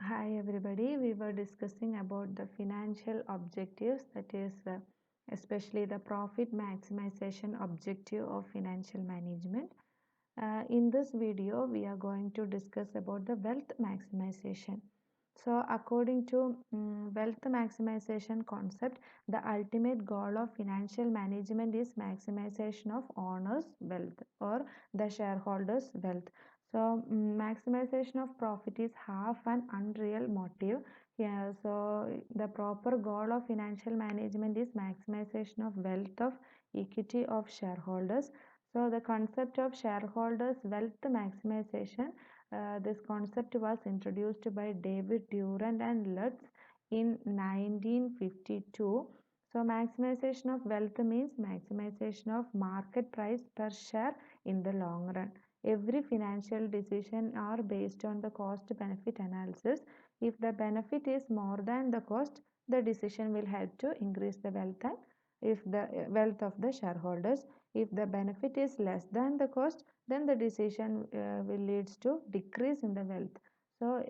Hi everybody, we were discussing about the financial objectives, that is especially the profit maximization objective of financial management. In this video we are going to discuss about the wealth maximization. So according to wealth maximization concept, the ultimate goal of financial management is maximization of owners wealth or the shareholders wealth. So maximization of profit is half an unreal motive. Yeah, so the proper goal of financial management is maximization of wealth of equity of shareholders. So the concept of shareholders wealth maximization, this concept was introduced by David Durant and Lutz in 1952. So maximization of wealth means maximization of market price per share in the long run. Every financial decision are based on the cost benefit analysis. If the benefit is more than the cost, the decision will help to increase the wealth and if the wealth of the shareholders. If the benefit is less than the cost, then the decision will leads to decrease in the wealth. So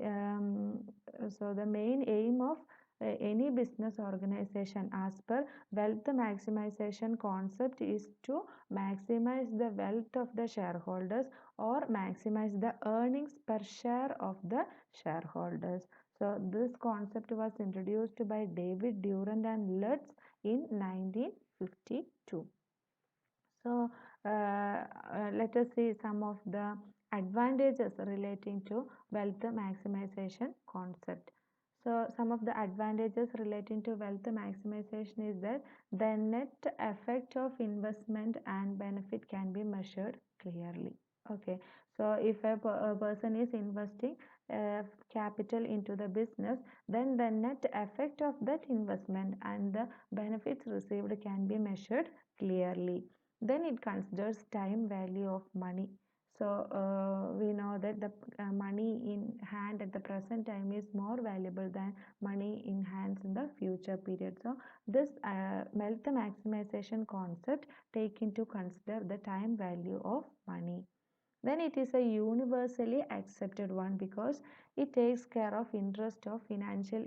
the main aim of any business organization as per wealth maximization concept is to maximize the wealth of the shareholders or maximize the earnings per share of the shareholders. So this concept was introduced by David Durant and Lutz in 1952. So let us see some of the advantages relating to wealth maximization concept. So some of the advantages relating to wealth maximization is that the net effect of investment and benefit can be measured clearly. Okay, so if a person is investing capital into the business, then the net effect of that investment and the benefits received can be measured clearly. Then it considers time value of money. So we know that the money in hand at the present time is more valuable than money in hands in the future period. So this wealth maximization concept take into consider the time value of money. Then it is a universally accepted one because it takes care of interest of financial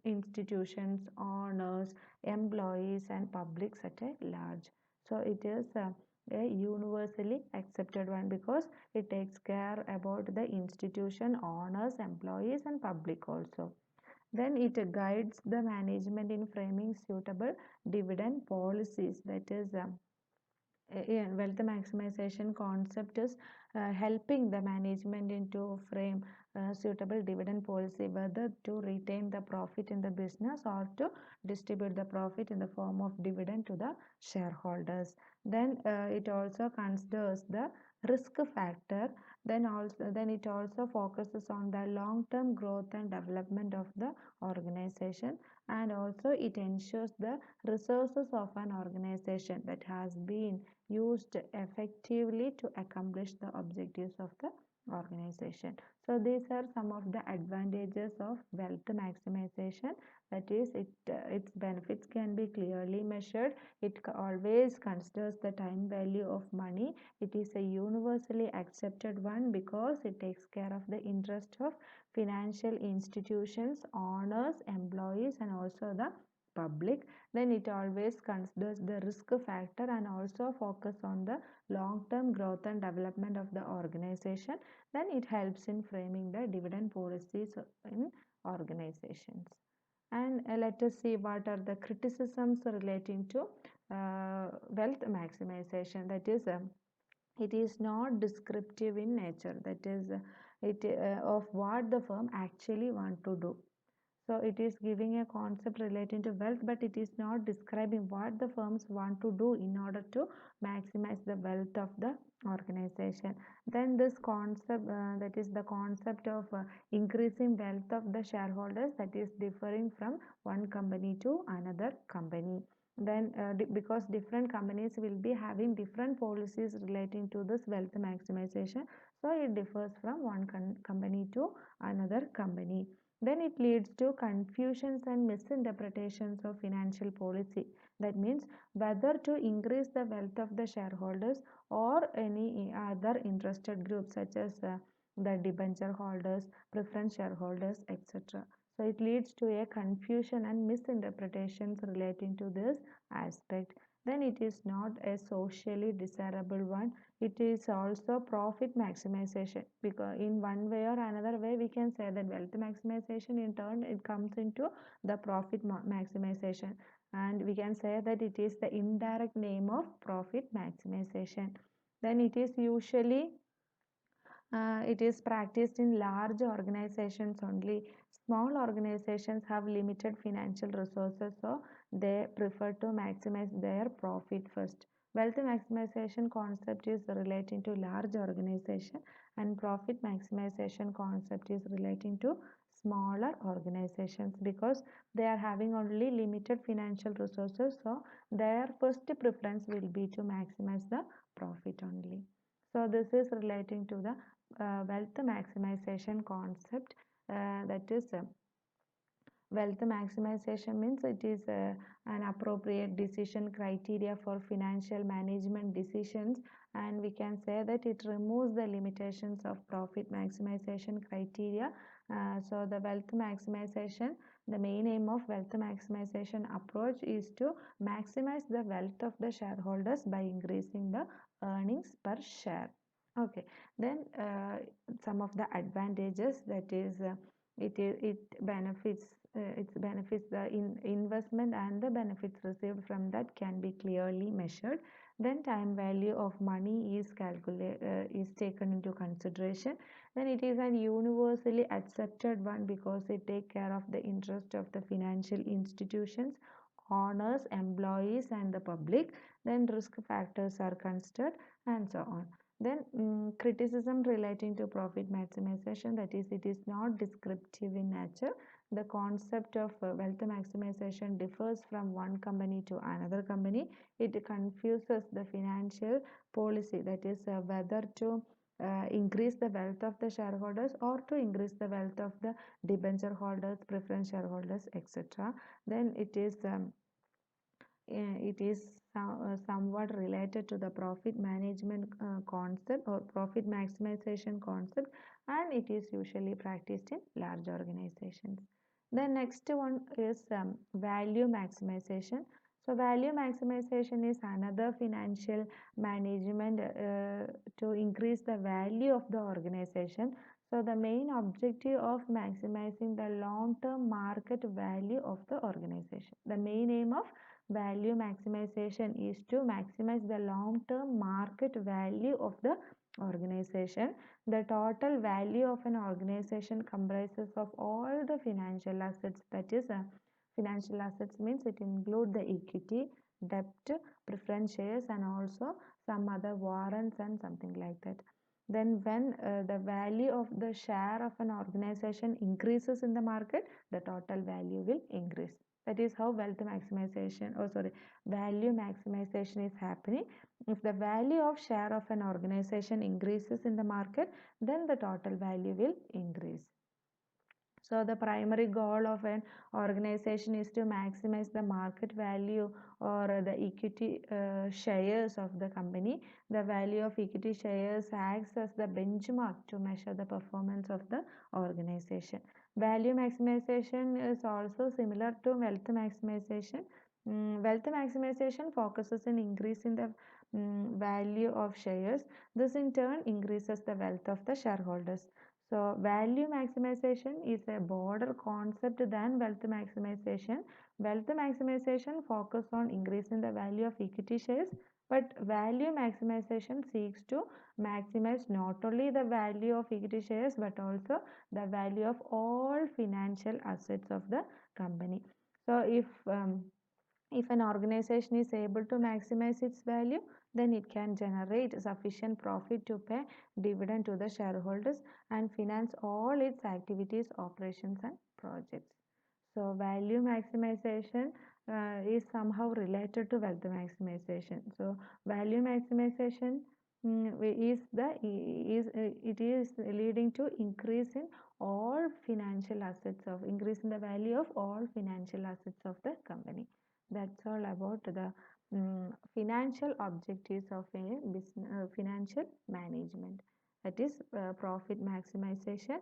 institutions, owners, employees and publics at a large. So it is a universally accepted one because it takes care about the institution, owners, employees and public also. Then it guides the management in framing suitable dividend policies, that is wealth maximization concept is helping the management into frame suitable dividend policy, whether to retain the profit in the business or to distribute the profit in the form of dividend to the shareholders. Then it also considers the risk factor. Then it also focuses on the long term growth and development of the organization, and also it ensures the resources of an organization that has been used effectively to accomplish the objectives of the organization. So these are some of the advantages of wealth maximization, that is its benefits can be clearly measured, it always considers the time value of money, it is a universally accepted one because it takes care of the interest of financial institutions, owners, employees and also the public. Then it always considers the risk factor and also focus on the long term growth and development of the organization. Then it helps in framing the dividend policies in organizations. And let us see what are the criticisms relating to wealth maximization, that is it is not descriptive in nature, that is it of what the firm actually want to do. So it is giving a concept relating to wealth, but it is not describing what the firms want to do in order to maximize the wealth of the organization. Then this concept, that is the concept of increasing wealth of the shareholders, that is differing from one company to another company. Then because different companies will be having different policies relating to this wealth maximization, so it differs from one company to another company. Then it leads to confusions and misinterpretations of financial policy. That means whether to increase the wealth of the shareholders or any other interested groups such as the debenture holders, preference shareholders, etc. So it leads to a confusion and misinterpretations relating to this aspect. Then it is not a socially desirable one. It is also profit maximization, because in one way or another way we can say that wealth maximization in turn it comes into the profit maximization, and we can say that it is the indirect name of profit maximization. Then it is practiced in large organizations only. Small organizations have limited financial resources, so they prefer to maximize their profit first. Wealth maximization concept is relating to large organization, and profit maximization concept is relating to smaller organizations, because they are having only limited financial resources, so their first preference will be to maximize the profit only. So this is relating to the wealth maximization concept. That is wealth maximization means it is an appropriate decision criteria for financial management decisions, and we can say that it removes the limitations of profit maximization criteria. So the wealth maximization, the main aim of wealth maximization approach is to maximize the wealth of the shareholders by increasing the earnings per share. Okay, then some of the advantages, that is it benefits the investment, and the benefits received from that can be clearly measured. Then time value of money is taken into consideration. Then it is an universally accepted one, because it take care of the interest of the financial institutions, owners, employees, and the public. Then risk factors are considered, and so on. Then criticism relating to profit maximization, that is it is not descriptive in nature. The concept of wealth maximization differs from one company to another company. It confuses the financial policy, that is whether to increase the wealth of the shareholders or to increase the wealth of the debenture holders, preference shareholders, etc. Then it is somewhat related to the profit management concept or profit maximization concept, and it is usually practiced in large organizations. The next one is value maximization. So value maximization is another financial management to increase the value of the organization. So the main objective of maximizing the long-term market value of the organization. The main aim of value maximization is to maximize the long-term market value of the organization. The total value of an organization comprises of all the financial assets. That is, financial assets means it includes the equity, debt, preference shares, and also some other warrants and something like that. Then when the value of the share of an organization increases in the market, the total value will increase. That is how value maximization is happening. If the value of share of an organization increases in the market, then the total value will increase. So the primary goal of an organization is to maximize the market value or the equity shares of the company. The value of equity shares acts as the benchmark to measure the performance of the organization. Value maximization is also similar to wealth maximization. Wealth maximization focuses on increasing the value of shares. This in turn increases the wealth of the shareholders. So value maximization is a broader concept than wealth maximization. Wealth maximization focus on increasing the value of equity shares, but value maximization seeks to maximize not only the value of equity shares but also the value of all financial assets of the company. So if an organization is able to maximize its value, then it can generate sufficient profit to pay dividend to the shareholders and finance all its activities, operations, and projects. So value maximization is somehow related to wealth maximization. So value maximization it is leading to increase in all financial assets of increase in the value of all financial assets of the company. That's all about the financial objectives of a business financial management. that is profit maximization